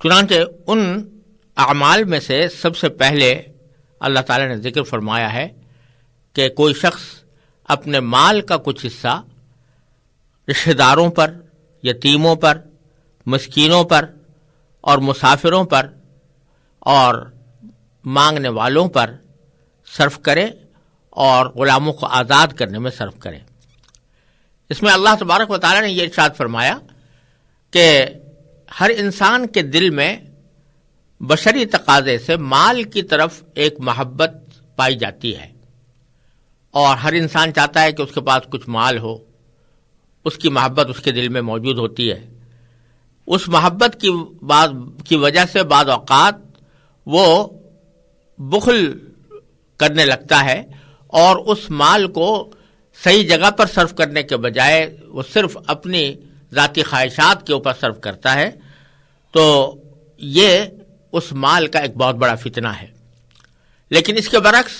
چنانچہ ان اعمال میں سے سب سے پہلے اللہ تعالیٰ نے ذکر فرمایا ہے کہ کوئی شخص اپنے مال کا کچھ حصہ رشتہ داروں پر، یتیموں پر، مسکینوں پر اور مسافروں پر اور مانگنے والوں پر صرف کرے اور غلاموں کو آزاد کرنے میں صرف کرے۔ اس میں اللہ تبارک و تعالیٰ نے یہ ارشاد فرمایا کہ ہر انسان کے دل میں بشری تقاضے سے مال کی طرف ایک محبت پائی جاتی ہے، اور ہر انسان چاہتا ہے کہ اس کے پاس کچھ مال ہو، اس کی محبت اس کے دل میں موجود ہوتی ہے۔ اس محبت کی وجہ سے بعض اوقات وہ بخل کرنے لگتا ہے اور اس مال کو صحیح جگہ پر صرف کرنے کے بجائے وہ صرف اپنی ذاتی خواہشات کے اوپر صرف کرتا ہے، تو یہ اس مال کا ایک بہت بڑا فتنہ ہے۔ لیکن اس کے برعکس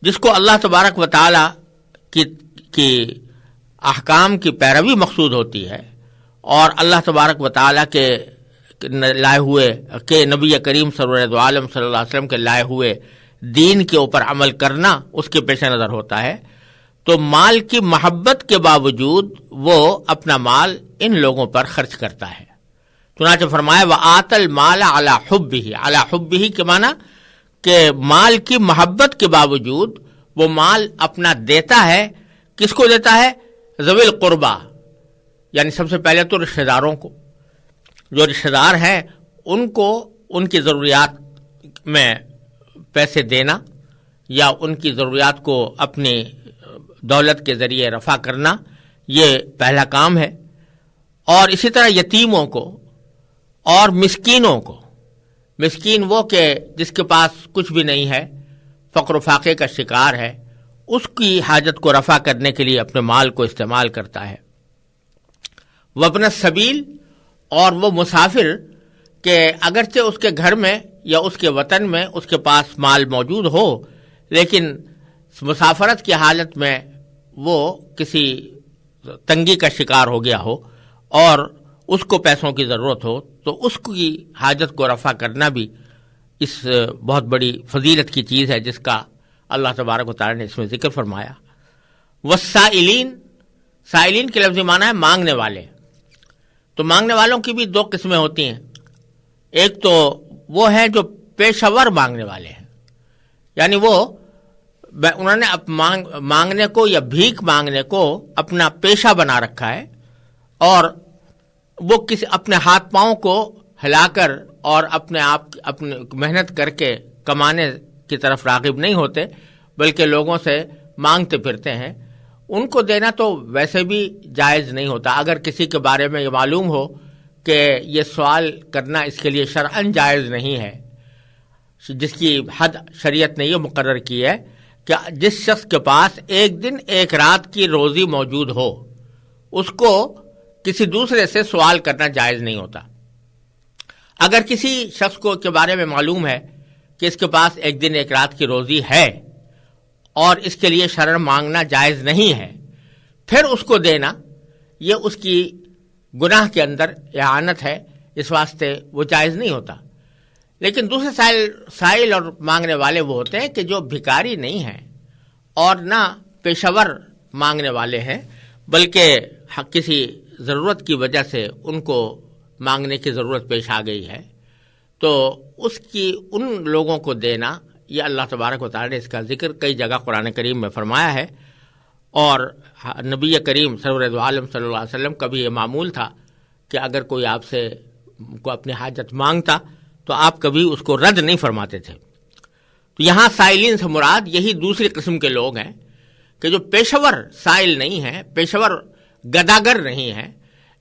جس کو اللہ تبارک و تعالی کی احکام کی پیروی مقصود ہوتی ہے اور اللہ تبارک و تعالی کے لائے ہوئے کہ نبی کریم صلی اللہ علیہ وسلم کے لائے ہوئے دین کے اوپر عمل کرنا اس کے پیش نظر ہوتا ہے، تو مال کی محبت کے باوجود وہ اپنا مال ان لوگوں پر خرچ کرتا ہے۔ چنانچہ فرمایا وَآتَ الْمَالَ عَلَى حُبِّهِ، عَلَى حُبِّهِ کے معنی کہ مال کی محبت کے باوجود وہ مال اپنا دیتا ہے۔ کس کو دیتا ہے؟ ذوی القربہ، یعنی سب سے پہلے تو رشتہ داروں کو، جو رشتہ دار ہیں ان کو ان کی ضروریات میں پیسے دینا یا ان کی ضروریات کو اپنی دولت کے ذریعے رفع کرنا، یہ پہلا کام ہے۔ اور اسی طرح یتیموں کو اور مسکینوں کو، مسکین وہ کہ جس کے پاس کچھ بھی نہیں ہے، فقر و فاقے کا شکار ہے، اس کی حاجت کو رفع کرنے کے لیے اپنے مال کو استعمال کرتا ہے۔ وابن السبیل، اور وہ مسافر کہ اگرچہ اس کے گھر میں یا اس کے وطن میں اس کے پاس مال موجود ہو، لیکن مسافرت کی حالت میں وہ کسی تنگی کا شکار ہو گیا ہو اور اس کو پیسوں کی ضرورت ہو، تو اس کی حاجت کو رفع کرنا بھی اس بہت بڑی فضیلت کی چیز ہے جس کا اللہ تبارک و تعالی نے اس میں ذکر فرمایا۔ والسائلین، سائلین کے لفظی معنی ہے مانگنے والے۔ تو مانگنے والوں کی بھی دو قسمیں ہوتی ہیں، ایک تو وہ ہیں جو پیشہ ور مانگنے والے ہیں، یعنی وہ انہوں نے مانگنے کو یا بھیک مانگنے کو اپنا پیشہ بنا رکھا ہے، اور وہ کسی اپنے ہاتھ پاؤں کو ہلا کر اور اپنے محنت کر کے کمانے کی طرف راغب نہیں ہوتے، بلکہ لوگوں سے مانگتے پھرتے ہیں۔ ان کو دینا تو ویسے بھی جائز نہیں ہوتا۔ اگر کسی کے بارے میں یہ معلوم ہو کہ یہ سوال کرنا اس کے لیے شرعاً جائز نہیں ہے، جس کی حد شریعت نے یہ مقرر کی ہے کہ جس شخص کے پاس ایک دن ایک رات کی روزی موجود ہو، اس کو کسی دوسرے سے سوال کرنا جائز نہیں ہوتا۔ اگر کسی شخص کو کے بارے میں معلوم ہے کہ اس کے پاس ایک دن ایک رات کی روزی ہے اور اس کے لیے شرعاً مانگنا جائز نہیں ہے، پھر اس کو دینا یہ اس کی گناہ کے اندر اعانت ہے، اس واسطے وہ جائز نہیں ہوتا۔ لیکن دوسرے سائل اور مانگنے والے وہ ہوتے ہیں کہ جو بھکاری نہیں ہیں اور نہ پیشہ ور مانگنے والے ہیں، بلکہ کسی ضرورت کی وجہ سے ان کو مانگنے کی ضرورت پیش آ گئی ہے، تو اس کی ان لوگوں کو دینا، یہ اللہ تبارک و تعالی نے اس کا ذکر کئی جگہ قرآن کریم میں فرمایا ہے۔ اور نبی کریم صلی اللہ علیہ وسلم کا بھی یہ معمول تھا کہ اگر کوئی آپ سے کو اپنی حاجت مانگتا تو آپ کبھی اس کو رد نہیں فرماتے تھے۔ تو یہاں سائلین سے مراد یہی دوسری قسم کے لوگ ہیں کہ جو پیشہ ور سائل نہیں ہیں، پیشہ ور گداگر نہیں ہیں،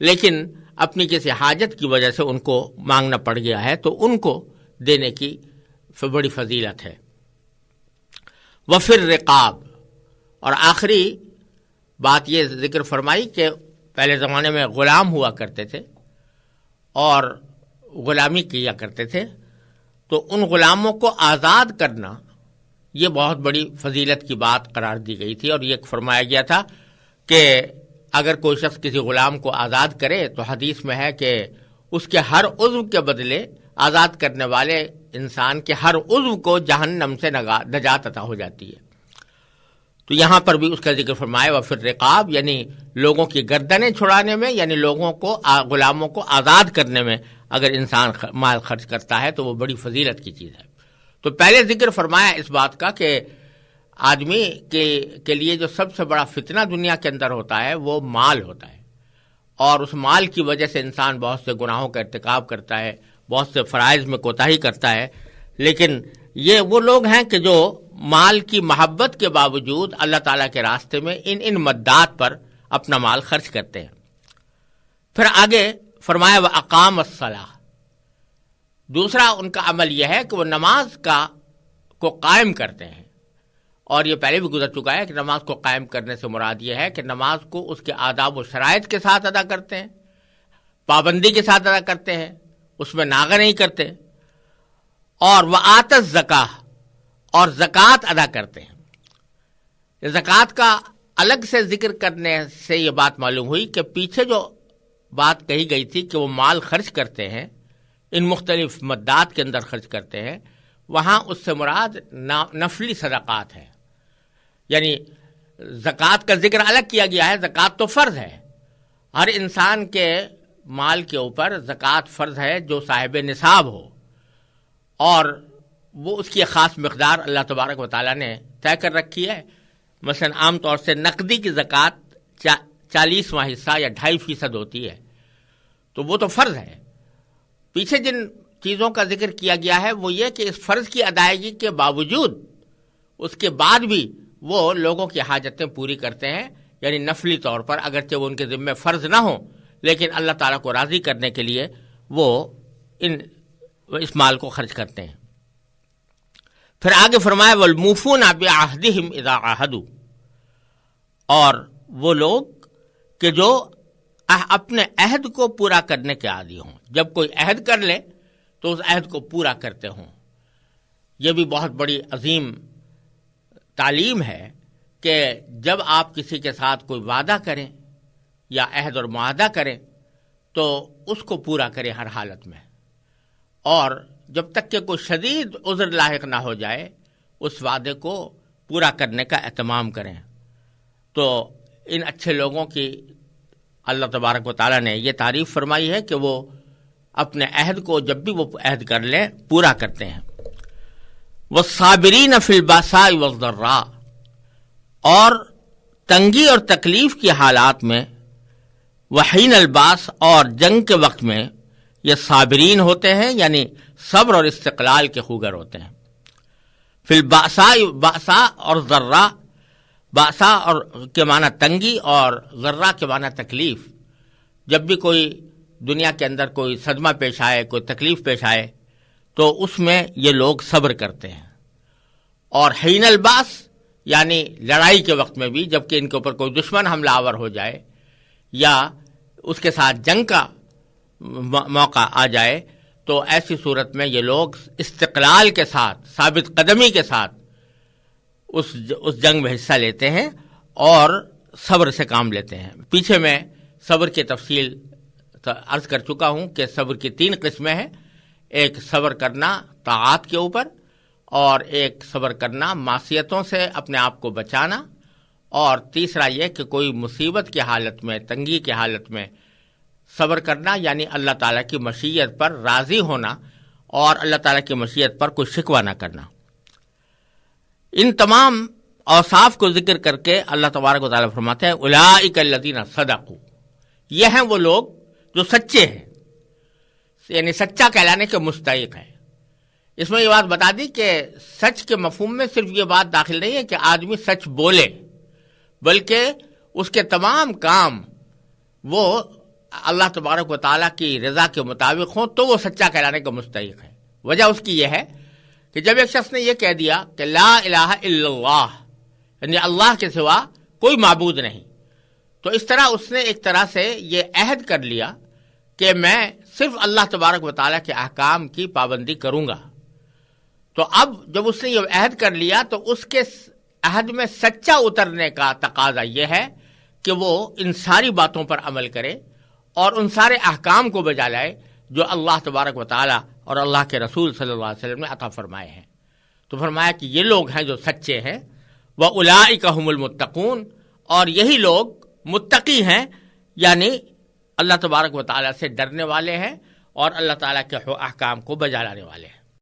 لیکن اپنی کسی حاجت کی وجہ سے ان کو مانگنا پڑ گیا ہے، تو ان کو دینے کی بڑی فضیلت ہے۔ وفر رقاب، اور آخری بات یہ ذکر فرمائی کہ پہلے زمانے میں غلام ہوا کرتے تھے اور غلامی کیا کرتے تھے، تو ان غلاموں کو آزاد کرنا یہ بہت بڑی فضیلت کی بات قرار دی گئی تھی، اور یہ فرمایا گیا تھا کہ اگر کوئی شخص کسی غلام کو آزاد کرے تو حدیث میں ہے کہ اس کے ہر عضو کے بدلے آزاد کرنے والے انسان کے ہر عضو کو جہنم سے نجات عطا ہو جاتی ہے۔ تو یہاں پر بھی اس کا ذکر فرمایا وفی الرقاب، یعنی لوگوں کی گردنیں چھڑانے میں، یعنی لوگوں کو غلاموں کو آزاد کرنے میں اگر انسان مال خرچ کرتا ہے تو وہ بڑی فضیلت کی چیز ہے۔ تو پہلے ذکر فرمایا اس بات کا کہ آدمی کے لیے جو سب سے بڑا فتنہ دنیا کے اندر ہوتا ہے وہ مال ہوتا ہے، اور اس مال کی وجہ سے انسان بہت سے گناہوں کا ارتکاب کرتا ہے، بہت سے فرائض میں کوتاہی کرتا ہے۔ لیکن یہ وہ لوگ ہیں کہ جو مال کی محبت کے باوجود اللہ تعالیٰ کے راستے میں ان مدات پر اپنا مال خرچ کرتے ہیں۔ پھر آگے فرمایا وَأَقَامَ الصَّلَاةَ، دوسرا ان کا عمل یہ ہے کہ وہ نماز کو قائم کرتے ہیں، اور یہ پہلے بھی گزر چکا ہے کہ نماز کو قائم کرنے سے مراد یہ ہے کہ نماز کو اس کے آداب و شرائط کے ساتھ ادا کرتے ہیں، پابندی کے ساتھ ادا کرتے ہیں، اس میں ناغہ نہیں کرتے، اور وآت الزکاۃ، اور زکوٰۃ ادا کرتے ہیں۔ زکوٰۃ کا الگ سے ذکر کرنے سے یہ بات معلوم ہوئی کہ پیچھے جو بات کہی گئی تھی کہ وہ مال خرچ کرتے ہیں، ان مختلف مدات کے اندر خرچ کرتے ہیں، وہاں اس سے مراد نفلی صدقات ہے، یعنی زکوٰۃ کا ذکر الگ کیا گیا ہے۔ زکوٰۃ تو فرض ہے، ہر انسان کے مال کے اوپر زکوٰۃ فرض ہے جو صاحب نصاب ہو، اور وہ اس کی خاص مقدار اللہ تبارک و تعالیٰ نے طے کر رکھی ہے۔ مثلا عام طور سے نقدی کی زکوٰۃ 40واں حصہ یا 2.5% ہوتی ہے، تو وہ تو فرض ہے۔ پیچھے جن چیزوں کا ذکر کیا گیا ہے وہ یہ کہ اس فرض کی ادائیگی کے باوجود اس کے بعد بھی وہ لوگوں کی حاجتیں پوری کرتے ہیں، یعنی نفلی طور پر، اگرچہ وہ ان کے ذمہ فرض نہ ہوں، لیکن اللہ تعالیٰ کو راضی کرنے کے لیے وہ اس مال کو خرچ کرتے ہیں۔ پھر آگے فرمایا وَالْمُوفُونَ بِعَهْدِهِمْ إِذَا عَاهَدُوا، اور وہ لوگ کہ جو اپنے عہد کو پورا کرنے کے عادی ہوں، جب کوئی عہد کر لے تو اس عہد کو پورا کرتے ہوں۔ یہ بھی بہت بڑی عظیم تعلیم ہے کہ جب آپ کسی کے ساتھ کوئی وعدہ کریں یا عہد اور معاہدہ کریں تو اس کو پورا کریں ہر حالت میں، اور جب تک کہ کوئی شدید عذر لاحق نہ ہو جائے اس وعدے کو پورا کرنے کا اہتمام کریں۔ تو ان اچھے لوگوں کی اللہ تبارک و تعالیٰ نے یہ تعریف فرمائی ہے کہ وہ اپنے عہد کو جب بھی وہ عہد کر لیں پورا کرتے ہیں۔ وَالصَّابِرِينَ فِي الْبَأْسَاءِ وَالضَّرَّاءِ، اور تنگی اور تکلیف کی حالات میں، وحین الباس، اور جنگ کے وقت میں یہ صابرین ہوتے ہیں، یعنی صبر اور استقلال کے خوگر ہوتے ہیں۔ فی البأساء، بأساء اور ضراء، بأساء اور کے معنی تنگی اور ضراء کے معنی تکلیف، جب بھی کوئی دنیا کے اندر کوئی صدمہ پیش آئے، کوئی تکلیف پیش آئے تو اس میں یہ لوگ صبر کرتے ہیں۔ اور حین الباس یعنی لڑائی کے وقت میں بھی، جبکہ ان کے اوپر کوئی دشمن حملہ آور ہو جائے یا اس کے ساتھ جنگ کا موقع آ جائے تو ایسی صورت میں یہ لوگ استقلال کے ساتھ، ثابت قدمی کے ساتھ اس جنگ میں حصہ لیتے ہیں اور صبر سے کام لیتے ہیں۔ پیچھے میں صبر کی تفصیل عرض کر چکا ہوں کہ صبر کی 3 قسمیں ہیں، ایک صبر کرنا طاعات کے اوپر، اور ایک صبر کرنا معصیتوں سے اپنے آپ کو بچانا، اور تیسرا یہ کہ کوئی مصیبت کی حالت میں، تنگی کی حالت میں صبر کرنا، یعنی اللہ تعالیٰ کی مشیت پر راضی ہونا اور اللہ تعالیٰ کی مشیت پر کوئی شکوہ نہ کرنا۔ ان تمام اوصاف کو ذکر کر کے اللہ تبارک و تعالیٰ فرماتے ہیں اولئک الذین صدقوا، یہ ہیں وہ لوگ جو سچے ہیں، یعنی سچا کہلانے کے مستحق ہیں۔ اس میں یہ بات بتا دی کہ سچ کے مفہوم میں صرف یہ بات داخل نہیں ہے کہ آدمی سچ بولے، بلکہ اس کے تمام کام وہ اللہ تبارک و تعالیٰ کی رضا کے مطابق ہوں تو وہ سچا کہلانے کا مستحق ہے۔ وجہ اس کی یہ ہے کہ جب ایک شخص نے یہ کہہ دیا کہ لا الہ الا اللہ، یعنی اللہ کے سوا کوئی معبود نہیں، تو اس طرح اس نے ایک طرح سے یہ عہد کر لیا کہ میں صرف اللہ تبارک و تعالیٰ کے احکام کی پابندی کروں گا۔ تو اب جب اس نے یہ عہد کر لیا تو اس کے عہد میں سچا اترنے کا تقاضا یہ ہے کہ وہ ان ساری باتوں پر عمل کرے اور ان سارے احکام کو بجا لائے جو اللہ تبارک و تعالی اور اللہ کے رسول صلی اللہ علیہ وسلم نے عطا فرمائے ہیں۔ تو فرمایا کہ یہ لوگ ہیں جو سچے ہیں، وَأُولَٰئِكَ هُمُ الْمُتَّقُونَ، اور یہی لوگ متقی ہیں، یعنی اللہ تبارک و تعالی سے ڈرنے والے ہیں اور اللہ تعالیٰ کے احکام کو بجا لانے والے ہیں۔